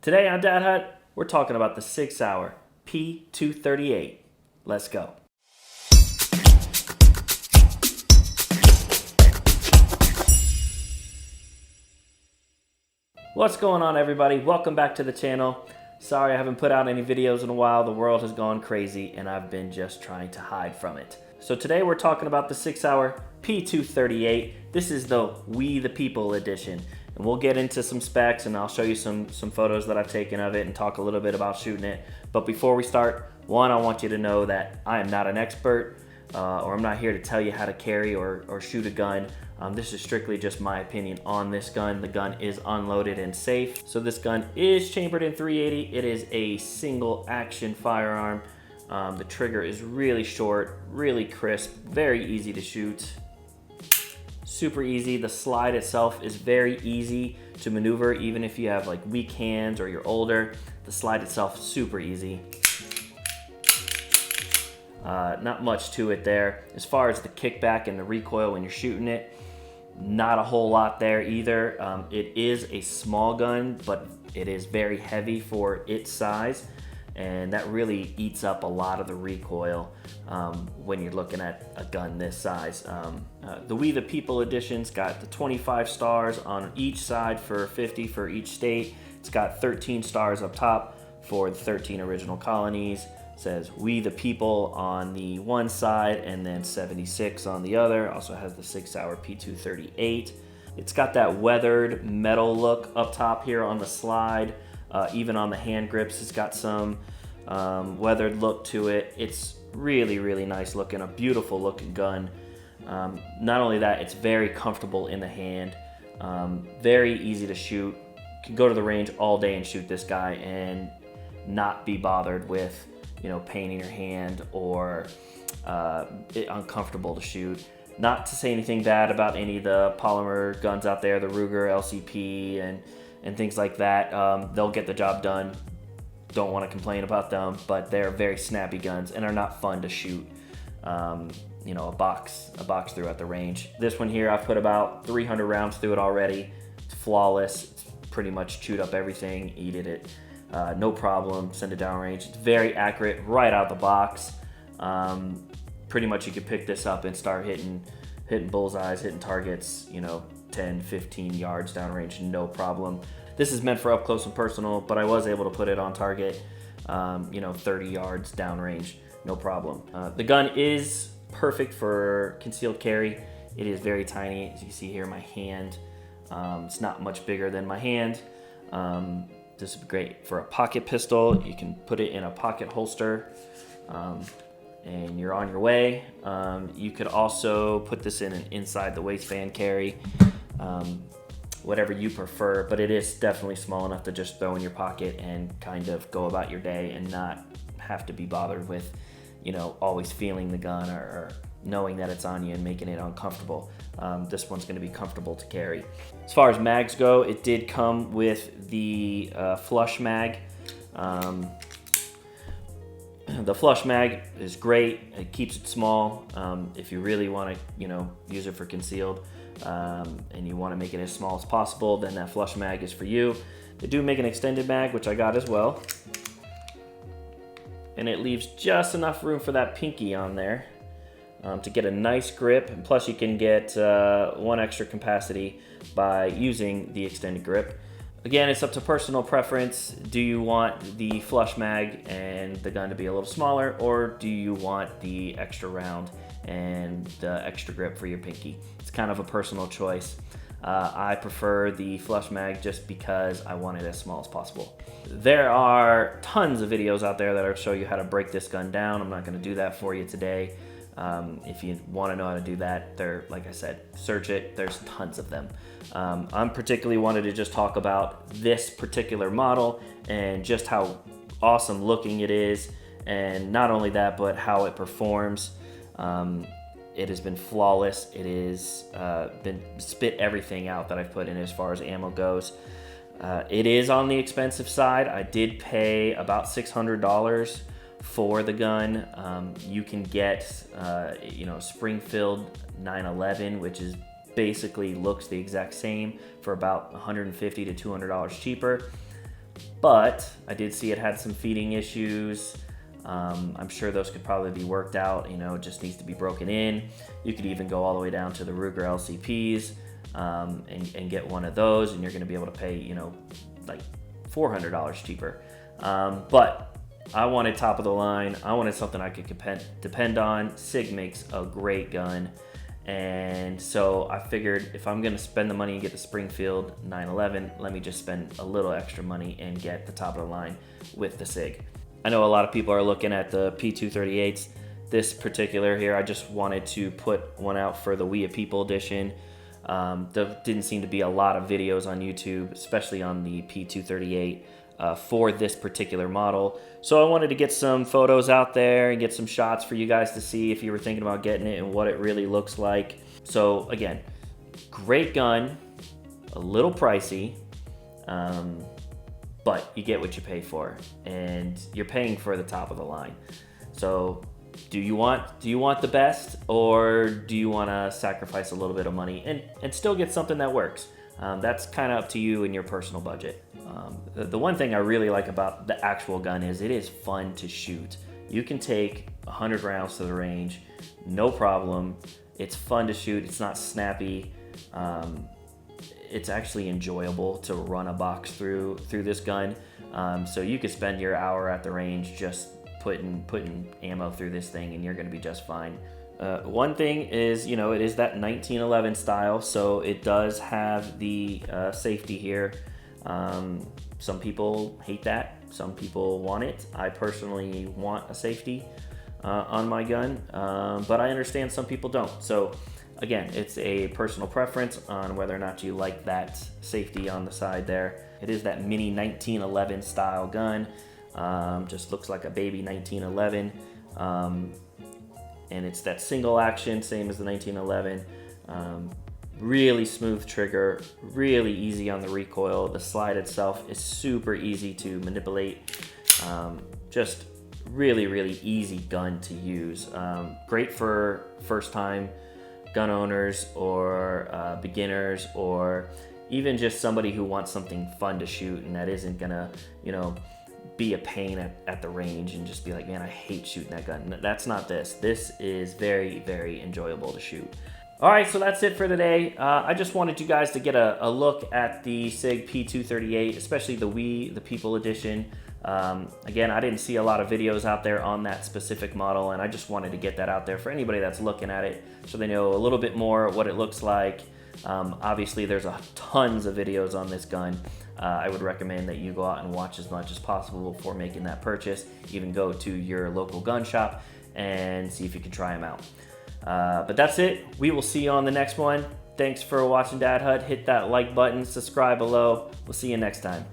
Today on Dad Hut, we're talking about the SIG Sauer P238. Let's go. What's going on, everybody? Welcome back to the channel. Sorry I haven't put out any videos in a while. The world has gone crazy and I've been just trying to hide from it. So today we're talking about the SIG Sauer P238. This is the We the People edition. And we'll get into some specs and I'll show you some photos that I've taken of it and talk a little bit about shooting it. But before we start, one, I want you to know that I am not an expert or I'm not here to tell you how to carry or shoot a gun. This is strictly just my opinion on this gun. The gun is unloaded and safe. So this gun is chambered in .380. It is a single action firearm. The trigger is really short, really crisp, very easy to shoot. Super easy. The slide itself is very easy to maneuver, even if you have like weak hands or you're older. The slide itself super easy. Not much to it there. As far as the kickback and the recoil when you're shooting it, not a whole lot there either. It is a small gun, but it is very heavy for its size, and that really eats up a lot of the recoil when you're looking at a gun this size. The We the People edition's got the 25 stars on each side for 50 for each state. It's got 13 stars up top for the 13 original colonies. It says We the People on the one side and then 76 on the other. Also has the SIG Sauer P238. It's got that weathered metal look up top here on the slide. Even on the hand grips, it's got some weathered look to it. It's really, really nice looking, a beautiful looking gun. Not only that, it's very comfortable in the hand, very easy to shoot. You can go to the range all day and shoot this guy and not be bothered with, pain in your hand or it uncomfortable to shoot. Not to say anything bad about any of the polymer guns out there, the Ruger LCP and things like that. They'll get the job done. Don't want to complain about them, but they're very snappy guns and are not fun to shoot a box through at the range. This one here, I've put about 300 rounds through it already. It's flawless. It's pretty much chewed up everything, eated it, no problem. Send it downrange. It's very accurate right out the box. Pretty much you could pick this up and start hitting bullseyes, hitting targets, 10, 15 yards downrange, no problem. This is meant for up close and personal, but I was able to put it on target, 30 yards downrange, no problem. The gun is perfect for concealed carry. It is very tiny. As you can see here, my hand, it's not much bigger than my hand. This would be great for a pocket pistol. You can put it in a pocket holster, and you're on your way. You could also put this in an inside the waistband carry, whatever you prefer, but it is definitely small enough to just throw in your pocket and kind of go about your day and not have to be bothered with, always feeling the gun or knowing that it's on you and making it uncomfortable. This one's going to be comfortable to carry. As far as mags go, it did come with the flush mag. The flush mag is great. It keeps it small. If you really want to, use it for concealed, and you want to make it as small as possible, then that flush mag is for you. They do make an extended mag, which I got as well. And it leaves just enough room for that pinky on there to get a nice grip. And plus you can get one extra capacity by using the extended grip. Again, it's up to personal preference. Do you want the flush mag and the gun to be a little smaller, or do you want the extra round and the extra grip for your pinky? It's kind of a personal choice. I prefer the flush mag just because I want it as small as possible. There are tons of videos out there that will show you how to break this gun down. I'm not going to do that for you today. If you want to know how to do that, like I said, search it. There's tons of them. I'm particularly wanted to just talk about this particular model and just how awesome looking it is, and not only that, but how it performs. It has been flawless. It has been spit everything out that I've put in as far as ammo goes. It is on the expensive side. I did pay about $600 for the gun. You can get Springfield 911, which is basically looks the exact same, for about $150 to $200 cheaper. but I did see it had some feeding issues. I'm sure those could probably be worked out. You know, it just needs to be broken in. You could even go all the way down to the Ruger LCPs and get one of those, and you're going to be able to pay, you know, like $400 cheaper. But I wanted top of the line. I wanted something I could depend on. SIG makes a great gun. And so I figured if I'm going to spend the money and get the Springfield 911, let me just spend a little extra money and get the top of the line with the SIG. I know a lot of people are looking at the P238s. This particular here, I just wanted to put one out for the We a People edition. There didn't seem to be a lot of videos on YouTube, especially on the P238 for this particular model. So I wanted to get some photos out there and get some shots for you guys to see if you were thinking about getting it and what it really looks like. So again, great gun, a little pricey, but you get what you pay for, and you're paying for the top of the line. So do you want the best, or do you want to sacrifice a little bit of money and still get something that works? That's kind of up to you and your personal budget. The one thing I really like about the actual gun is it is fun to shoot. You can take 100 rounds to the range, no problem. It's fun to shoot. It's not snappy. It's actually enjoyable to run a box through this gun. So you could spend your hour at the range just putting ammo through this thing, and you're going to be just fine. One thing is, you know, it is that 1911 style, so it does have the safety here. Some people hate that. Some people want it. I personally want a safety on my gun, but I understand some people don't. So again, it's a personal preference on whether or not you like that safety on the side there. It is that mini 1911 style gun. Just looks like a baby 1911. And it's that single action, same as the 1911. Really smooth trigger, really easy on the recoil. The slide itself is super easy to manipulate. Just really, really easy gun to use. Great for first time gun owners or beginners, or even just somebody who wants something fun to shoot and that isn't gonna, you know, be a pain at the range and just be like, man, I hate shooting that gun. That's not this. This is very, very enjoyable to shoot. All right, so that's it for today. I just wanted you guys to get a look at the SIG P238, especially the We the People edition. Again, I didn't see a lot of videos out there on that specific model, and I just wanted to get that out there for anybody that's looking at it so they know a little bit more what it looks like. Obviously, there's tons of videos on this gun. I would recommend that you go out and watch as much as possible before making that purchase. Even go to your local gun shop and see if you can try them out. But that's it. We will see you on the next one. Thanks for watching Dad Hut. Hit that like button, subscribe below. We'll see you next time.